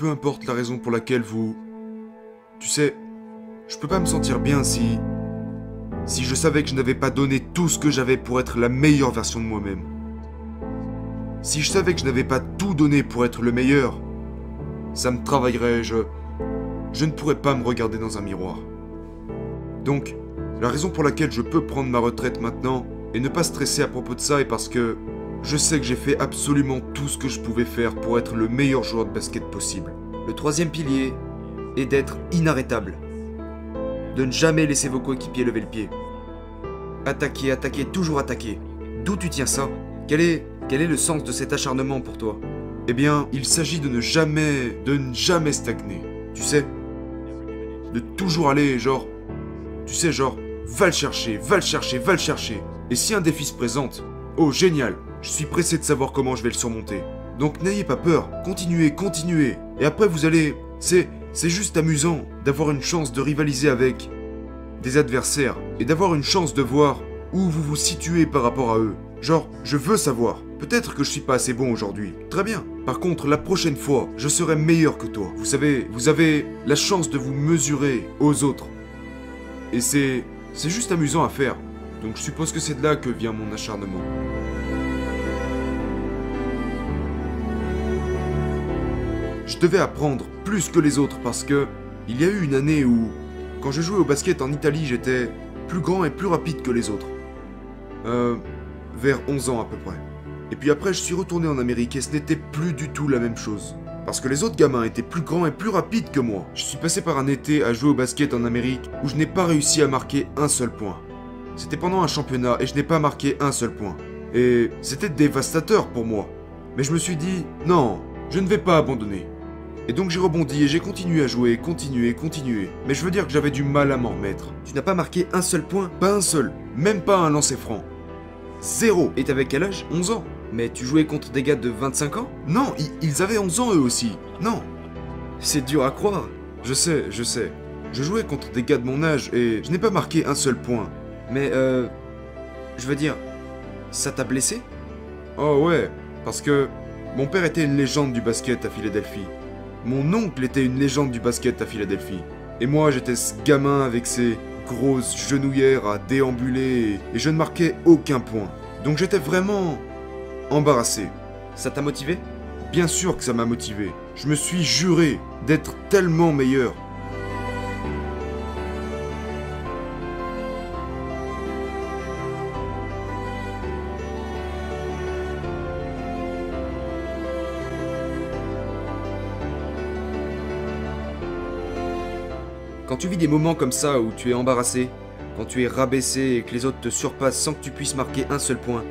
peu importe la raison pour laquelle vous... Tu sais, je peux pas me sentir bien si je savais que je n'avais pas donné tout ce que j'avais pour être la meilleure version de moi-même. Si je savais que je n'avais pas tout donné pour être le meilleur, ça me travaillerait, je ne pourrais pas me regarder dans un miroir. Donc, la raison pour laquelle je peux prendre ma retraite maintenant et ne pas stresser à propos de ça est parce que je sais que j'ai fait absolument tout ce que je pouvais faire pour être le meilleur joueur de basket possible. Le troisième pilier est d'être inarrêtable. De ne jamais laisser vos coéquipiers lever le pied. Attaquer, attaquer, toujours attaquer. D'où tu tiens ça? Quel est le sens de cet acharnement pour toi? Eh bien, il s'agit de ne jamais stagner. Tu sais? De toujours aller, genre... Tu sais, genre, va le chercher, va le chercher, va le chercher. Et si un défi se présente, oh génial, je suis pressé de savoir comment je vais le surmonter. Donc n'ayez pas peur, continuez, continuez. Et après vous allez... C'est juste amusant d'avoir une chance de rivaliser avec des adversaires et d'avoir une chance de voir où vous vous situez par rapport à eux. Genre, je veux savoir. Peut-être que je suis pas assez bon aujourd'hui. Très bien. Par contre, la prochaine fois, je serai meilleur que toi. Vous savez, vous avez la chance de vous mesurer aux autres. Et c'est juste amusant à faire. Donc je suppose que c'est de là que vient mon acharnement. Je devais apprendre plus que les autres parce que il y a eu une année où, quand je jouais au basket en Italie, j'étais plus grand et plus rapide que les autres. Vers 11 ans à peu près. Et puis après, je suis retourné en Amérique et ce n'était plus du tout la même chose. Parce que les autres gamins étaient plus grands et plus rapides que moi. Je suis passé par un été à jouer au basket en Amérique où je n'ai pas réussi à marquer un seul point. C'était pendant un championnat et je n'ai pas marqué un seul point. Et c'était dévastateur pour moi. Mais je me suis dit, non, je ne vais pas abandonner. Et donc j'ai rebondi et j'ai continué à jouer, continué. Mais je veux dire que j'avais du mal à m'en remettre. Tu n'as pas marqué un seul point? Pas un seul, même pas un lancer franc. 0. Et t'avais quel âge? 11 ans. Mais tu jouais contre des gars de 25 ans? Non, ils avaient 11 ans eux aussi. Non. C'est dur à croire. Je sais. Je jouais contre des gars de mon âge et je n'ai pas marqué un seul point. Mais je veux dire, ça t'a blessé? Oh ouais, parce que mon père était une légende du basket à Philadelphie. Mon oncle était une légende du basket à Philadelphie. Et moi, j'étais ce gamin avec ses grosses genouillères à déambuler et je ne marquais aucun point. Donc j'étais vraiment embarrassé. Ça t'a motivé? Bien sûr que ça m'a motivé. Je me suis juré d'être tellement meilleur. Quand tu vis des moments comme ça où tu es embarrassé, quand tu es rabaissé et que les autres te surpassent sans que tu puisses marquer un seul point,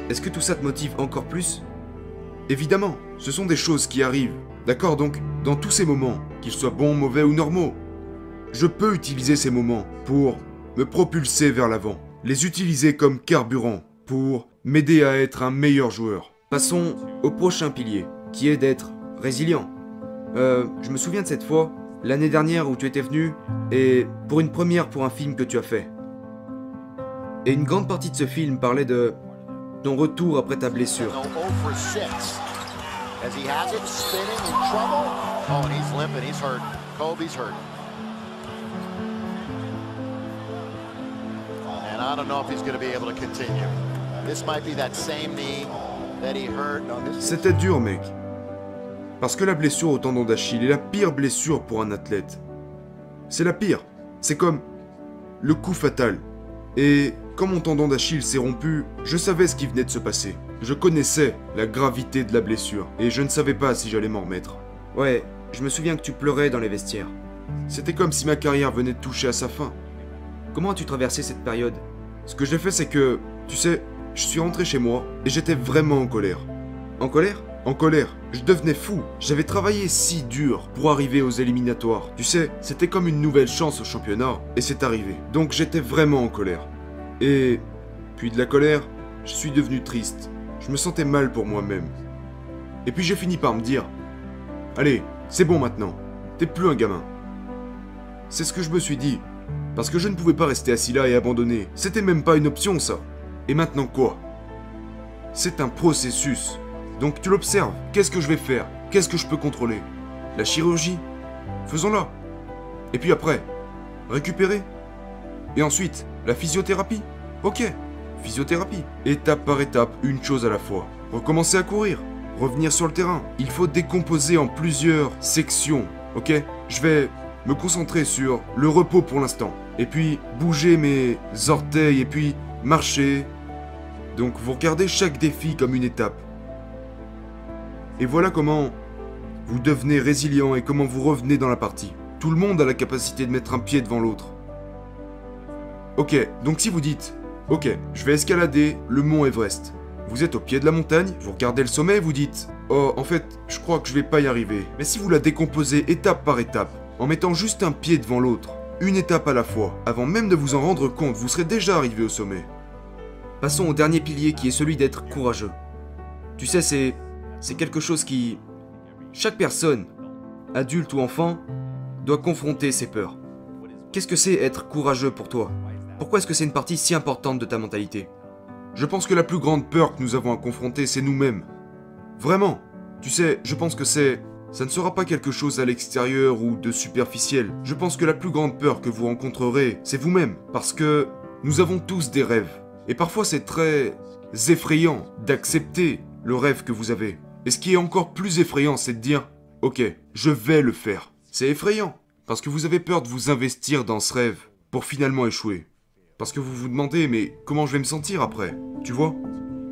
est-ce que tout ça te motive encore plus? Évidemment, ce sont des choses qui arrivent. D'accord, donc, dans tous ces moments, qu'ils soient bons, mauvais ou normaux, je peux utiliser ces moments pour me propulser vers l'avant. Les utiliser comme carburant pour m'aider à être un meilleur joueur. Passons au prochain pilier, qui est d'être résilient. Je me souviens de cette fois, l'année dernière où tu étais venu, et pour une première pour un film que tu as fait. Et une grande partie de ce film parlait de ton retour après ta blessure. C'était dur, mec. Parce que la blessure au tendon d'Achille est la pire blessure pour un athlète. C'est la pire. C'est comme le coup fatal. Et quand mon tendon d'Achille s'est rompu, je savais ce qui venait de se passer. Je connaissais la gravité de la blessure et je ne savais pas si j'allais m'en remettre. Ouais, je me souviens que tu pleurais dans les vestiaires. C'était comme si ma carrière venait de toucher à sa fin. Comment as-tu traversé cette période? Ce que j'ai fait, c'est que, tu sais, je suis rentré chez moi et j'étais vraiment en colère. En colère? En colère. Je devenais fou. J'avais travaillé si dur pour arriver aux éliminatoires. Tu sais, c'était comme une nouvelle chance au championnat et c'est arrivé. Donc j'étais vraiment en colère. Et puis de la colère, je suis devenu triste. Je me sentais mal pour moi-même. Et puis j'ai fini par me dire, allez, c'est bon maintenant. T'es plus un gamin. C'est ce que je me suis dit. Parce que je ne pouvais pas rester assis là et abandonner. C'était même pas une option, ça. Et maintenant quoi? C'est un processus. Donc tu l'observes. Qu'est-ce que je vais faire? Qu'est-ce que je peux contrôler? La chirurgie, faisons-la. Et puis après, récupérer. Et ensuite, la physiothérapie. Ok, physiothérapie. Étape par étape, une chose à la fois. Recommencer à courir, revenir sur le terrain. Il faut décomposer en plusieurs sections, ok? Je vais me concentrer sur le repos pour l'instant. Et puis, bouger mes orteils et puis marcher. Donc, vous regardez chaque défi comme une étape. Et voilà comment vous devenez résilient et comment vous revenez dans la partie. Tout le monde a la capacité de mettre un pied devant l'autre. Ok, donc si vous dites, ok, je vais escalader le mont Everest. Vous êtes au pied de la montagne, vous regardez le sommet et vous dites, oh, en fait, je crois que je vais pas y arriver. Mais si vous la décomposez étape par étape, en mettant juste un pied devant l'autre, une étape à la fois, avant même de vous en rendre compte, vous serez déjà arrivé au sommet. Passons au dernier pilier qui est celui d'être courageux. Tu sais, c'est quelque chose qui... Chaque personne, adulte ou enfant, doit confronter ses peurs. Qu'est-ce que c'est être courageux pour toi? Pourquoi est-ce que c'est une partie si importante de ta mentalité? Je pense que la plus grande peur que nous avons à confronter, c'est nous-mêmes. Vraiment. Tu sais, je pense que ça ne sera pas quelque chose à l'extérieur ou de superficiel. Je pense que la plus grande peur que vous rencontrerez, c'est vous-même. Parce que nous avons tous des rêves. Et parfois c'est très effrayant d'accepter le rêve que vous avez. Et ce qui est encore plus effrayant, c'est de dire « Ok, je vais le faire ». C'est effrayant. Parce que vous avez peur de vous investir dans ce rêve pour finalement échouer. Parce que vous vous demandez, mais comment je vais me sentir après? Tu vois?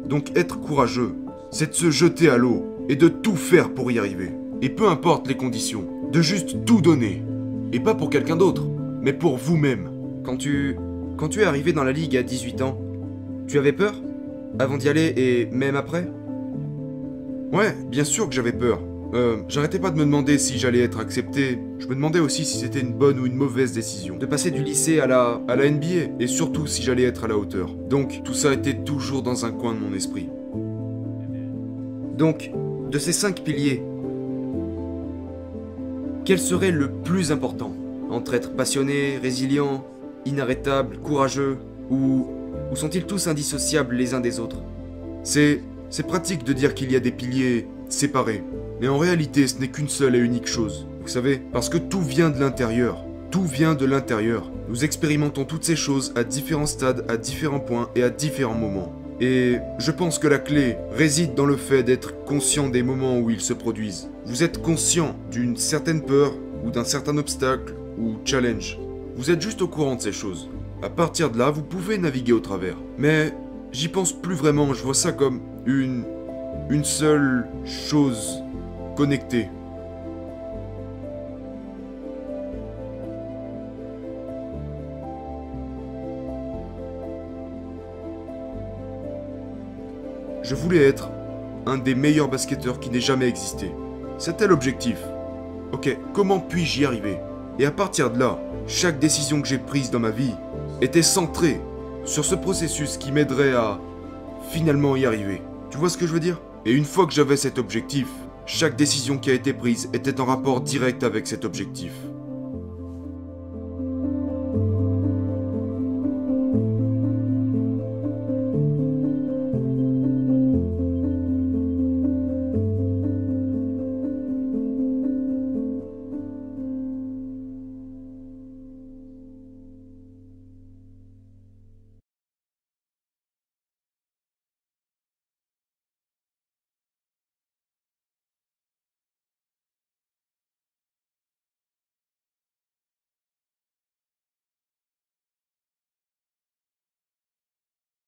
Donc être courageux, c'est de se jeter à l'eau et de tout faire pour y arriver. Et peu importe les conditions, de juste tout donner. Et pas pour quelqu'un d'autre, mais pour vous-même. Quand tu es arrivé dans la ligue à 18 ans, tu avais peur? Avant d'y aller et même après? Ouais, bien sûr que j'avais peur. J'arrêtais pas de me demander si j'allais être accepté. Je me demandais aussi si c'était une bonne ou une mauvaise décision. De passer du lycée à la NBA, et surtout si j'allais être à la hauteur. Donc, tout ça était toujours dans un coin de mon esprit. Donc, de ces 5 piliers, quel serait le plus important? Entre être passionné, résilient, inarrêtable, courageux, ou sont-ils tous indissociables les uns des autres? C'est pratique de dire qu'il y a des piliers séparés. Mais en réalité, ce n'est qu'une seule et unique chose. Vous savez, parce que tout vient de l'intérieur. Tout vient de l'intérieur. Nous expérimentons toutes ces choses à différents stades, à différents points et à différents moments. Et je pense que la clé réside dans le fait d'être conscient des moments où ils se produisent. Vous êtes conscient d'une certaine peur ou d'un certain obstacle ou challenge. Vous êtes juste au courant de ces choses. À partir de là, vous pouvez naviguer au travers. Mais j'y pense plus vraiment, je vois ça comme une seule chose connectée. Je voulais être un des meilleurs basketteurs qui n'ait jamais existé. C'était l'objectif. Ok, comment puis-je y arriver? Et à partir de là, chaque décision que j'ai prise dans ma vie était centrée sur ce processus qui m'aiderait à finalement y arriver. Tu vois ce que je veux dire? Et une fois que j'avais cet objectif, chaque décision qui a été prise était en rapport direct avec cet objectif.